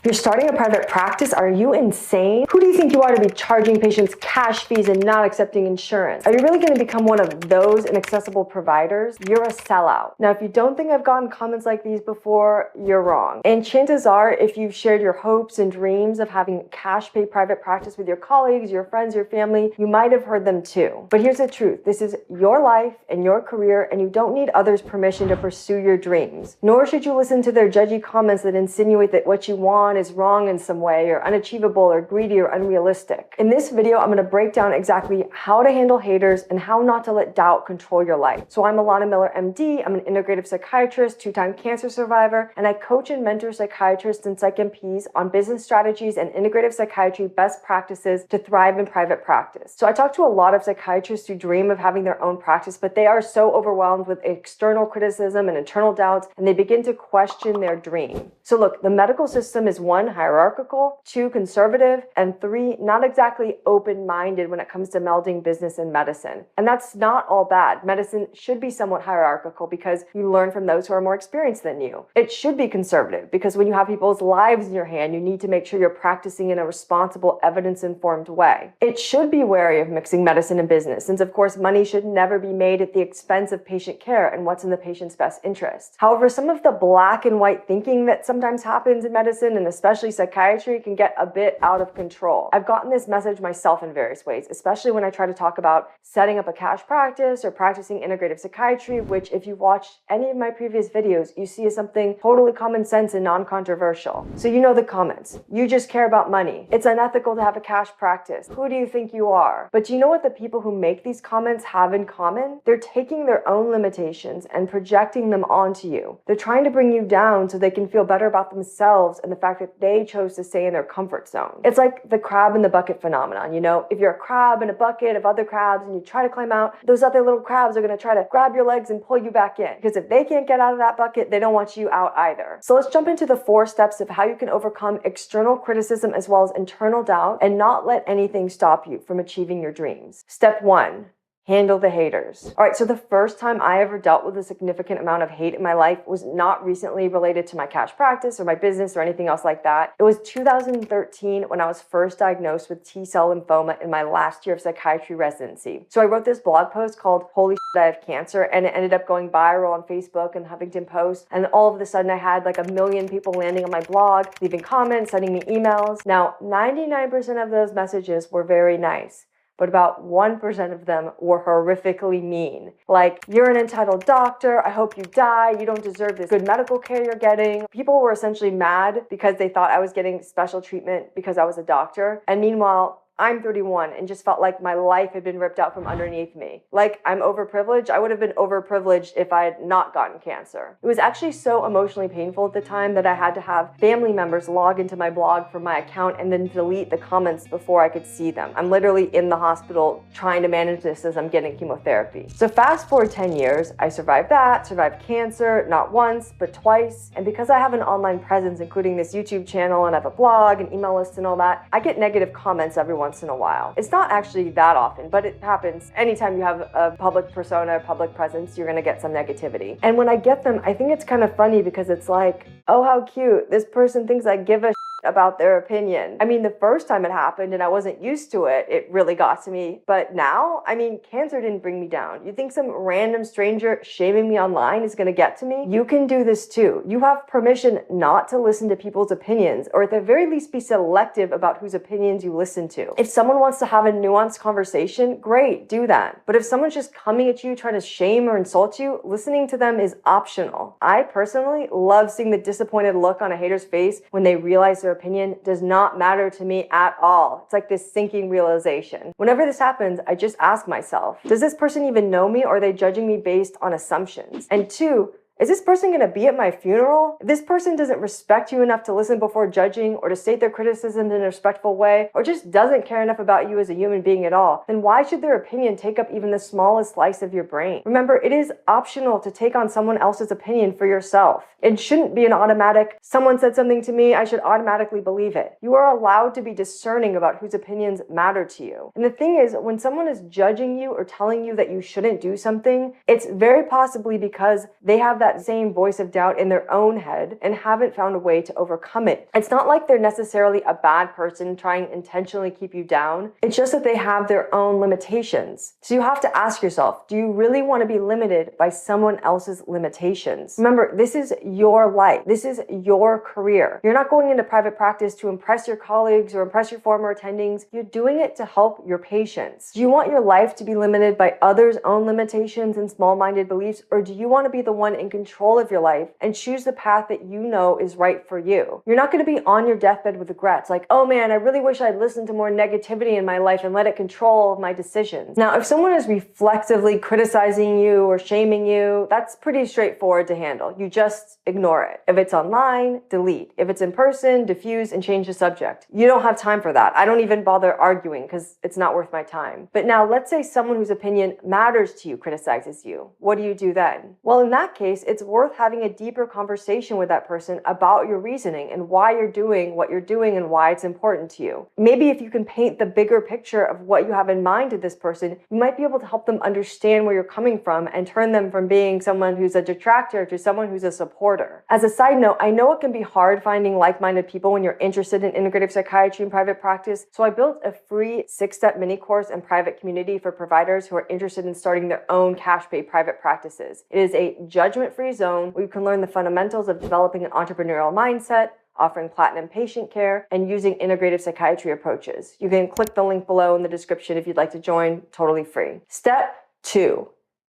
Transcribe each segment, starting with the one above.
You're starting a private practice? Are you insane? Who do you think you are to be charging patients cash fees and not accepting insurance? Are you really going to become one of those inaccessible providers? You're a sellout. Now, if you don't think I've gotten comments like these before, you're wrong. And chances are, if you've shared your hopes and dreams of having cash pay private practice with your colleagues, your friends, your family, you might have heard them too. But here's the truth. This is your life and your career, and you don't need others' permission to pursue your dreams. Nor should you listen to their judgy comments that insinuate that what you want is wrong in some way, or unachievable, or greedy, or unrealistic. In this video, I'm going to break down exactly how to handle haters and how not to let doubt control your life. So I'm Alana Miller, MD. I'm an integrative psychiatrist, 2-time cancer survivor, and I coach and mentor psychiatrists and psych MPs on business strategies and integrative psychiatry best practices to thrive in private practice. So I talk to a lot of psychiatrists who dream of having their own practice, but they are so overwhelmed with external criticism and internal doubts, and they begin to question their dream. So look, the medical system is 1, hierarchical, 2, conservative, and 3, not exactly open-minded when it comes to melding business and medicine. And that's not all bad. Medicine should be somewhat hierarchical because you learn from those who are more experienced than you. It should be conservative because when you have people's lives in your hand, you need to make sure you're practicing in a responsible, evidence-informed way. It should be wary of mixing medicine and business, since of course money should never be made at the expense of patient care and what's in the patient's best interest. However, some of the black and white thinking that sometimes happens in medicine, and especially psychiatry, can get a bit out of control. I've gotten this message myself in various ways, especially when I try to talk about setting up a cash practice or practicing integrative psychiatry, which if you've watched any of my previous videos, you see as something totally common sense and non-controversial. So you know the comments. You just care about money. It's unethical to have a cash practice. Who do you think you are? But do you know what the people who make these comments have in common? They're taking their own limitations and projecting them onto you. They're trying to bring you down so they can feel better about themselves and the fact that they chose to stay in their comfort zone. It's like the crab in the bucket phenomenon. You know, if you're a crab in a bucket of other crabs and you try to climb out, those other little crabs are going to try to grab your legs and pull you back in. Because if they can't get out of that bucket, they don't want you out either. So let's jump into the 4 steps of how you can overcome external criticism as well as internal doubt and not let anything stop you from achieving your dreams. Step 1. Handle the haters. All right, so the first time I ever dealt with a significant amount of hate in my life was not recently related to my cash practice or my business or anything else like that. It was 2013 when I was first diagnosed with T-cell lymphoma in my last year of psychiatry residency. So I wrote this blog post called Holy Shit, I Have Cancer, and it ended up going viral on Facebook and Huffington Post. And all of a sudden I had like 1 million people landing on my blog, leaving comments, sending me emails. Now, 99% of those messages were very nice, but about 1% of them were horrifically mean. Like, you're an entitled doctor, I hope you die, you don't deserve this good medical care you're getting. People were essentially mad because they thought I was getting special treatment because I was a doctor. And meanwhile, I'm 31 and just felt like my life had been ripped out from underneath me. Like, I'm overprivileged. I would have been overprivileged if I had not gotten cancer. It was actually so emotionally painful at the time that I had to have family members log into my blog from my account and then delete the comments before I could see them. I'm literally in the hospital trying to manage this as I'm getting chemotherapy. So fast forward 10 years, I survived that, survived cancer, not once, but twice. And because I have an online presence, including this YouTube channel, and I have a blog and email list and all that, I get negative comments every once in a while. It's not actually that often, but it happens. Anytime you have a public persona, a public presence, you're gonna get some negativity. And when I get them, I think it's kind of funny because it's like, oh, how cute. This person thinks I give a shit about their opinion. I mean, the first time it happened and I wasn't used to it, it really got to me. But now, I mean, cancer didn't bring me down. You think some random stranger shaming me online is gonna get to me? You can do this too. You have permission not to listen to people's opinions, or at the very least be selective about whose opinions you listen to. If someone wants to have a nuanced conversation, great, do that. But if someone's just coming at you trying to shame or insult you, listening to them is optional. I personally love seeing the disappointed look on a hater's face when they realize their opinion does not matter to me at all. It's like this sinking realization. Whenever this happens, I just ask myself, does this person even know me, or are they judging me based on assumptions? And 2, is this person going to be at my funeral? If this person doesn't respect you enough to listen before judging, or to state their criticisms in a respectful way, or just doesn't care enough about you as a human being at all, then why should their opinion take up even the smallest slice of your brain? Remember, it is optional to take on someone else's opinion for yourself. It shouldn't be an automatic, someone said something to me, I should automatically believe it. You are allowed to be discerning about whose opinions matter to you. And the thing is, when someone is judging you or telling you that you shouldn't do something, it's very possibly because they have that that same voice of doubt in their own head and haven't found a way to overcome it. It's not like they're necessarily a bad person trying to intentionally keep you down. It's just that they have their own limitations. So you have to ask yourself, do you really want to be limited by someone else's limitations? Remember, this is your life. This is your career. You're not going into private practice to impress your colleagues or impress your former attendings. You're doing it to help your patients. Do you want your life to be limited by others' own limitations and small-minded beliefs, or do you want to be the one in control of your life and choose the path that you know is right for you? You're not going to be on your deathbed with regrets like, oh man, I really wish I'd listened to more negativity in my life and let it control my decisions. Now, if someone is reflexively criticizing you or shaming you, that's pretty straightforward to handle. You just ignore it. If it's online, delete. If it's in person, diffuse and change the subject. You don't have time for that. I don't even bother arguing because it's not worth my time. But now let's say someone whose opinion matters to you criticizes you. What do you do then? Well, in that case, it's worth having a deeper conversation with that person about your reasoning and why you're doing what you're doing and why it's important to you. Maybe if you can paint the bigger picture of what you have in mind to this person, you might be able to help them understand where you're coming from and turn them from being someone who's a detractor to someone who's a supporter. As a side note, I know it can be hard finding like-minded people when you're interested in integrative psychiatry and private practice, so I built a free 6-step mini course and private community for providers who are interested in starting their own cash pay private practices. It is a judgment-free zone where you can learn the fundamentals of developing an entrepreneurial mindset, offering platinum patient care, and using integrative psychiatry approaches. You can click the link below in the description if you'd like to join, totally free. Step 2.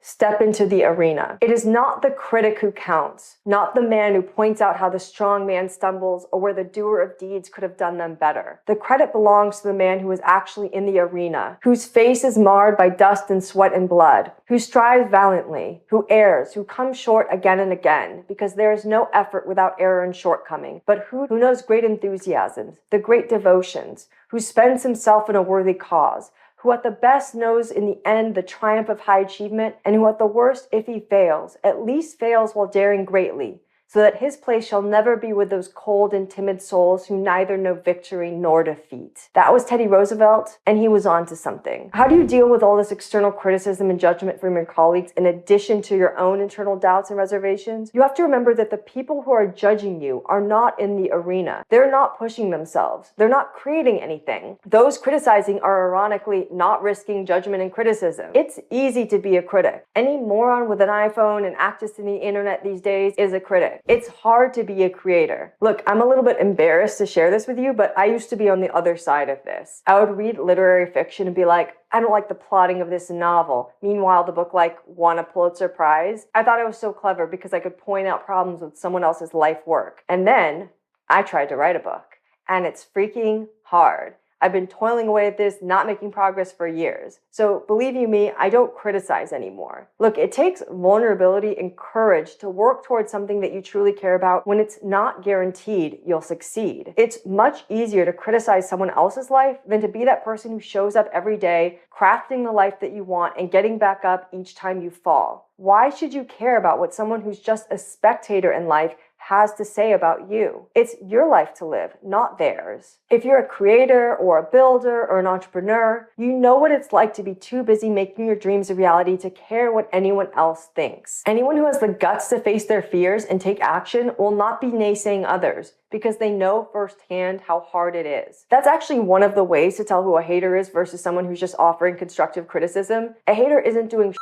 Step into the arena. It is not the critic who counts, not the man who points out how the strong man stumbles or where the doer of deeds could have done them better. The credit belongs to the man who is actually in the arena, whose face is marred by dust and sweat and blood, who strives valiantly, who errs, who comes short again and again, because there is no effort without error and shortcoming, but who knows great enthusiasms, the great devotions, who spends himself in a worthy cause, who at the best knows in the end the triumph of high achievement, and who at the worst, if he fails, at least fails while daring greatly, so that his place shall never be with those cold and timid souls who neither know victory nor defeat. That was Teddy Roosevelt, and he was on to something. How do you deal with all this external criticism and judgment from your colleagues in addition to your own internal doubts and reservations? You have to remember that the people who are judging you are not in the arena. They're not pushing themselves. They're not creating anything. Those criticizing are ironically not risking judgment and criticism. It's easy to be a critic. Any moron with an iPhone and access to the internet these days is a critic. It's hard to be a creator. Look, I'm a little bit embarrassed to share this with you, but I used to be on the other side of this. I would read literary fiction and be like, I don't like the plotting of this novel. Meanwhile, the book won a Pulitzer Prize. I thought I was so clever because I could point out problems with someone else's life work. And then I tried to write a book, and it's freaking hard. I've been toiling away at this, not making progress for years. So believe you me, I don't criticize anymore. Look, it takes vulnerability and courage to work towards something that you truly care about when it's not guaranteed you'll succeed. It's much easier to criticize someone else's life than to be that person who shows up every day, crafting the life that you want and getting back up each time you fall. Why should you care about what someone who's just a spectator in life has to say about you? It's your life to live, not theirs. If you're a creator or a builder or an entrepreneur, you know what it's like to be too busy making your dreams a reality to care what anyone else thinks. Anyone who has the guts to face their fears and take action will not be naysaying others because they know firsthand how hard it is. That's actually one of the ways to tell who a hater is versus someone who's just offering constructive criticism. A hater isn't doing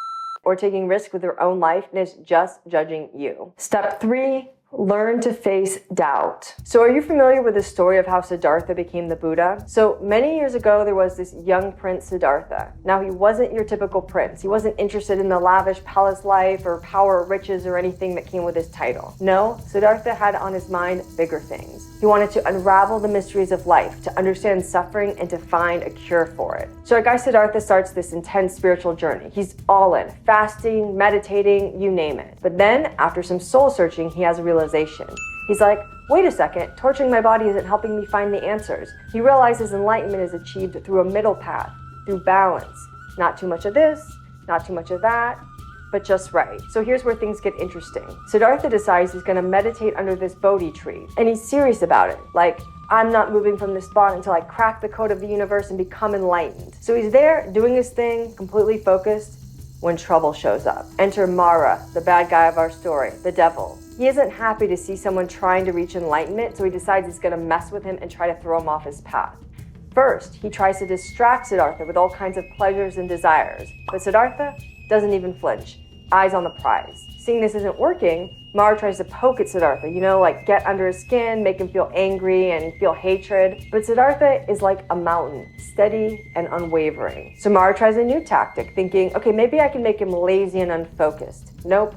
or taking risks with their own life and is just judging you. Step 3. Learn to face doubt. So are you familiar with the story of how Siddhartha became the Buddha? So many years ago, there was this young prince, Siddhartha. Now, he wasn't your typical prince. He wasn't interested in the lavish palace life or power or riches or anything that came with his title. No, Siddhartha had on his mind bigger things. He wanted to unravel the mysteries of life, to understand suffering, and to find a cure for it. So our guy Siddhartha starts this intense spiritual journey. He's all in, fasting, meditating, you name it. But then, after some soul searching, he has a realization. He's like, wait a second, torturing my body isn't helping me find the answers. He realizes enlightenment is achieved through a middle path, through balance. Not too much of this, not too much of that, but just right. So here's where things get interesting. Siddhartha decides he's gonna meditate under this Bodhi tree, and he's serious about it. Like, I'm not moving from this spot until I crack the code of the universe and become enlightened. So he's there doing his thing, completely focused, when trouble shows up. Enter Mara, the bad guy of our story, the devil. He isn't happy to see someone trying to reach enlightenment, so he decides he's going to mess with him and try to throw him off his path. First, he tries to distract Siddhartha with all kinds of pleasures and desires, but Siddhartha doesn't even flinch, eyes on the prize. Seeing this isn't working, Mara tries to poke at Siddhartha, like get under his skin, make him feel angry and feel hatred. But Siddhartha is like a mountain, steady and unwavering. So Mara tries a new tactic, thinking, okay, maybe I can make him lazy and unfocused. Nope,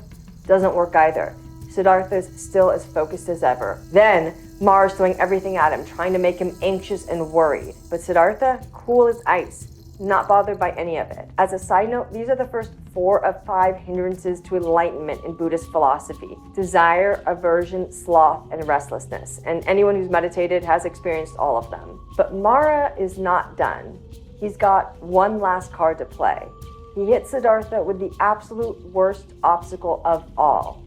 doesn't work either. Siddhartha's still as focused as ever. Then Mara's throwing everything at him, trying to make him anxious and worried. But Siddhartha, cool as ice, not bothered by any of it. As a side note, these are the first 4 of 5 hindrances to enlightenment in Buddhist philosophy: desire, aversion, sloth, and restlessness. And anyone who's meditated has experienced all of them. But Mara is not done. He's got one last card to play. He hits Siddhartha with the absolute worst obstacle of all: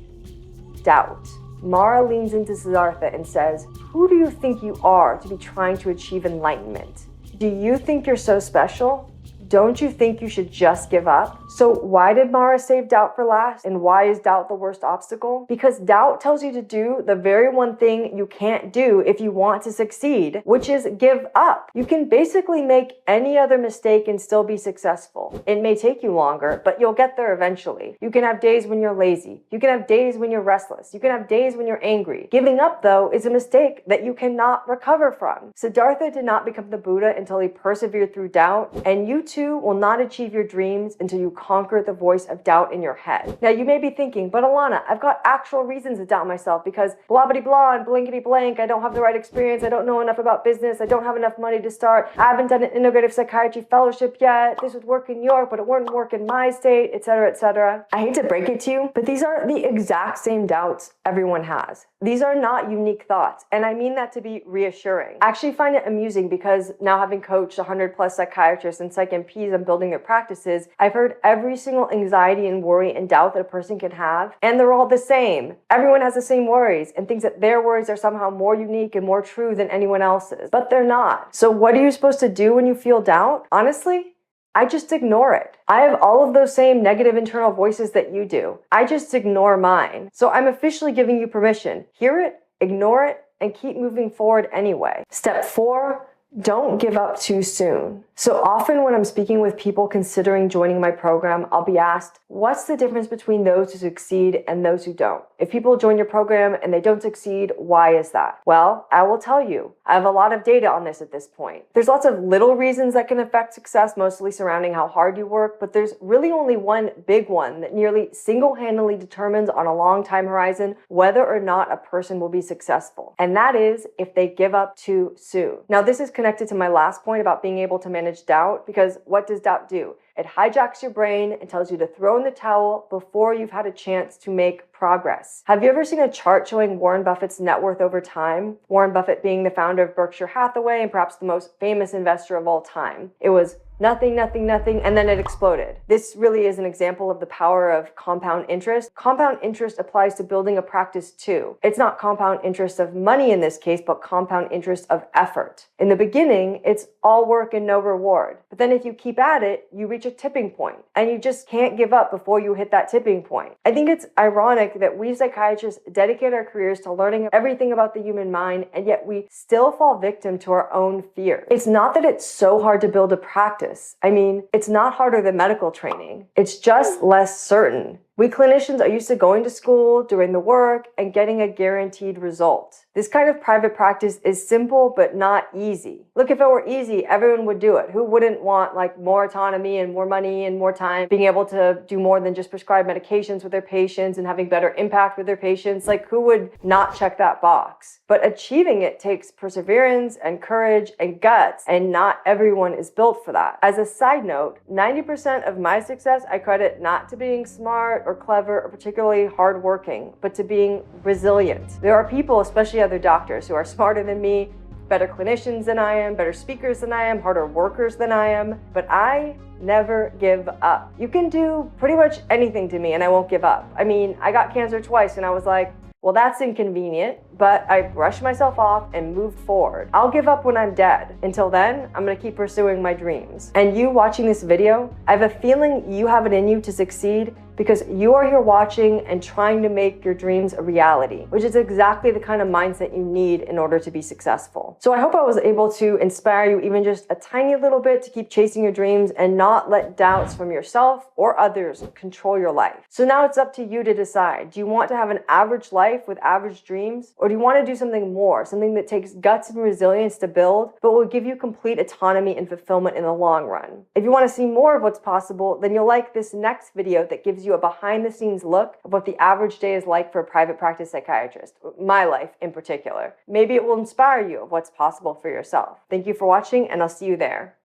doubt. Mara leans into Siddhartha and says, "Who do you think you are to be trying to achieve enlightenment? Do you think you're so special? Don't you think you should just give up?" So why did Mara save doubt for last? And why is doubt the worst obstacle? Because doubt tells you to do the very one thing you can't do if you want to succeed, which is give up. You can basically make any other mistake and still be successful. It may take you longer, but you'll get there eventually. You can have days when you're lazy. You can have days when you're restless. You can have days when you're angry. Giving up, though, is a mistake that you cannot recover from. Siddhartha did not become the Buddha until he persevered through doubt, and you too will not achieve your dreams until you conquer the voice of doubt in your head. Now, you may be thinking, but Alana, I've got actual reasons to doubt myself because blah blah blah and blankety blank, I don't have the right experience, I don't know enough about business, I don't have enough money to start, I haven't done an integrative psychiatry fellowship yet, this would work in Europe, but it wouldn't work in my state, etc., etc. I hate to break it to you, but these are the exact same doubts everyone has. These are not unique thoughts, and I mean that to be reassuring. I actually find it amusing because now, having coached 100 plus psychiatrists and psych MPs on building their practices, I've heard every single anxiety and worry and doubt that a person can have, and they're all the same. Everyone has the same worries and thinks that their worries are somehow more unique and more true than anyone else's, but they're not. So what are you supposed to do when you feel doubt? Honestly, I just ignore it. I have all of those same negative internal voices that you do. I just ignore mine. So I'm officially giving you permission. Hear it, ignore it, and keep moving forward anyway. Step 4, don't give up too soon. So often when I'm speaking with people considering joining my program, I'll be asked, what's the difference between those who succeed and those who don't? If people join your program and they don't succeed, why is that? Well, I will tell you. I have a lot of data on this at this point. There's lots of little reasons that can affect success, mostly surrounding how hard you work, but there's really only one big one that nearly single-handedly determines on a long time horizon whether or not a person will be successful. And that is if they give up too soon. Now, this is connected to my last point about being able to manage doubt, because what does doubt do? It hijacks your brain and tells you to throw in the towel before you've had a chance to make progress. Have you ever seen a chart showing Warren Buffett's net worth over time? Warren Buffett being the founder of Berkshire Hathaway and perhaps the most famous investor of all time. It was nothing, nothing, nothing, and then it exploded. This really is an example of the power of compound interest. Compound interest applies to building a practice too. It's not compound interest of money in this case, but compound interest of effort. In the beginning, it's all work and no reward. But then if you keep at it, you reach a tipping point, and you just can't give up before you hit that tipping point. I think it's ironic that we psychiatrists dedicate our careers to learning everything about the human mind, and yet we still fall victim to our own fear. It's not that it's so hard to build a practice. I mean, it's not harder than medical training. It's just less certain. We clinicians are used to going to school, doing the work, and getting a guaranteed result. This kind of private practice is simple, but not easy. Look, if it were easy, everyone would do it. Who wouldn't want more autonomy and more money and more time, being able to do more than just prescribe medications with their patients and having better impact with their patients? Who would not check that box? But achieving it takes perseverance and courage and guts, and not everyone is built for that. As a side note, 90% of my success I credit not to being smart or clever or particularly hardworking, but to being resilient. There are people, especially other doctors, who are smarter than me, better clinicians than I am, better speakers than I am, harder workers than I am, but I never give up. You can do pretty much anything to me and I won't give up. I mean, I got cancer twice and I was like, Well, that's inconvenient, but I brush myself off and move forward. I'll give up when I'm dead. Until then, I'm gonna keep pursuing my dreams. And you watching this video, I have a feeling you have it in you to succeed because you are here watching and trying to make your dreams a reality, which is exactly the kind of mindset you need in order to be successful. So I hope I was able to inspire you even just a tiny little bit to keep chasing your dreams and not let doubts from yourself or others control your life. So now it's up to you to decide. Do you want to have an average life with average dreams? Or do you want to do something more, something that takes guts and resilience to build, but will give you complete autonomy and fulfillment in the long run? If you want to see more of what's possible, then you'll like this next video that gives you a behind the scenes look of what the average day is like for a private practice psychiatrist, my life in particular. Maybe it will inspire you of what's possible for yourself. Thank you for watching, and I'll see you there.